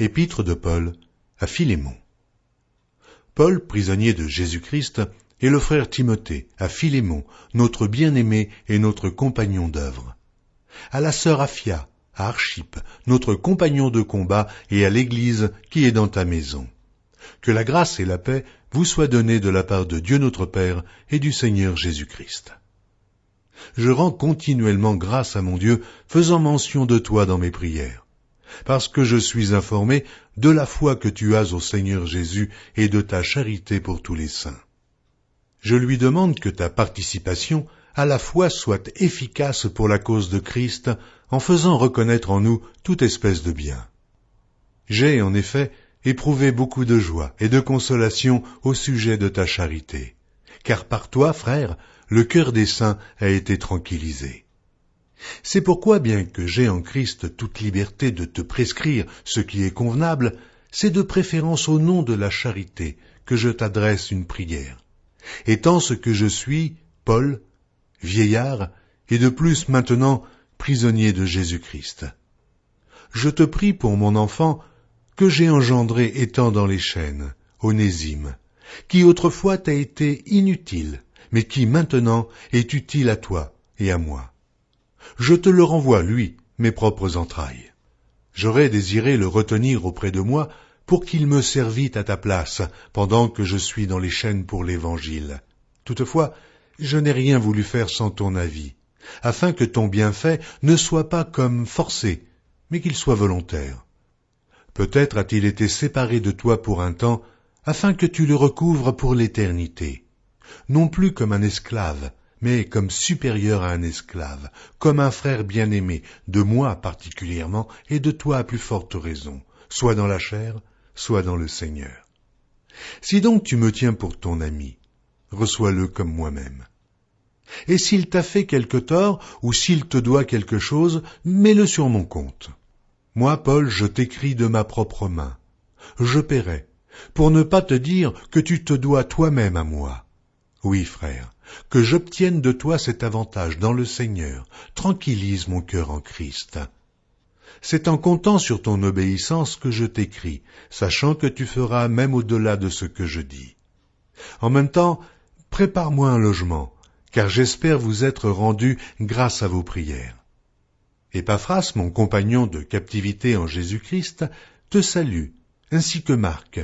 Épître de Paul à Philémon. Paul, prisonnier de Jésus-Christ, et le frère Timothée à Philémon, notre bien-aimé et notre compagnon d'œuvre. À la sœur Aphia, à Archippe, notre compagnon de combat, et à l'Église qui est dans ta maison. Que la grâce et la paix vous soient données de la part de Dieu notre Père et du Seigneur Jésus-Christ. Je rends continuellement grâce à mon Dieu, faisant mention de toi dans mes prières, parce que je suis informé de la foi que tu as au Seigneur Jésus et de ta charité pour tous les saints. Je lui demande que ta participation à la foi soit efficace pour la cause de Christ, en faisant reconnaître en nous toute espèce de bien. J'ai, en effet, éprouvé beaucoup de joie et de consolation au sujet de ta charité, car par toi, frère, le cœur des saints a été tranquillisé. C'est pourquoi, bien que j'ai en Christ toute liberté de te prescrire ce qui est convenable, c'est de préférence au nom de la charité que je t'adresse une prière. Étant ce que je suis, Paul, vieillard, et de plus maintenant prisonnier de Jésus-Christ. Je te prie pour mon enfant que j'ai engendré étant dans les chaînes, Onésime, qui autrefois t'a été inutile, mais qui maintenant est utile à toi et à moi. Je te le renvoie, lui, mes propres entrailles. J'aurais désiré le retenir auprès de moi pour qu'il me servît à ta place pendant que je suis dans les chaînes pour l'Évangile. Toutefois, je n'ai rien voulu faire sans ton avis, afin que ton bienfait ne soit pas comme forcé, mais qu'il soit volontaire. Peut-être a-t-il été séparé de toi pour un temps, afin que tu le recouvres pour l'éternité, non plus comme un esclave, mais comme supérieur à un esclave, comme un frère bien-aimé, de moi particulièrement, et de toi à plus forte raison, soit dans la chair, soit dans le Seigneur. Si donc tu me tiens pour ton ami, reçois-le comme moi-même. Et s'il t'a fait quelque tort, ou s'il te doit quelque chose, mets-le sur mon compte. Moi, Paul, je t'écris de ma propre main. Je paierai, pour ne pas te dire que tu te dois toi-même à moi. Oui, frère, que j'obtienne de toi cet avantage dans le Seigneur, tranquillise mon cœur en Christ. C'est en comptant sur ton obéissance que je t'écris, sachant que tu feras même au-delà de ce que je dis. En même temps, prépare-moi un logement, car j'espère vous être rendu grâce à vos prières. Épaphras, mon compagnon de captivité en Jésus-Christ, te salue, ainsi que Marc,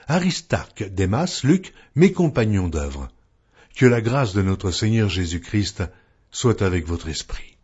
Aristarque, Démas, Luc, mes compagnons d'œuvre. Que la grâce de notre Seigneur Jésus-Christ soit avec votre esprit.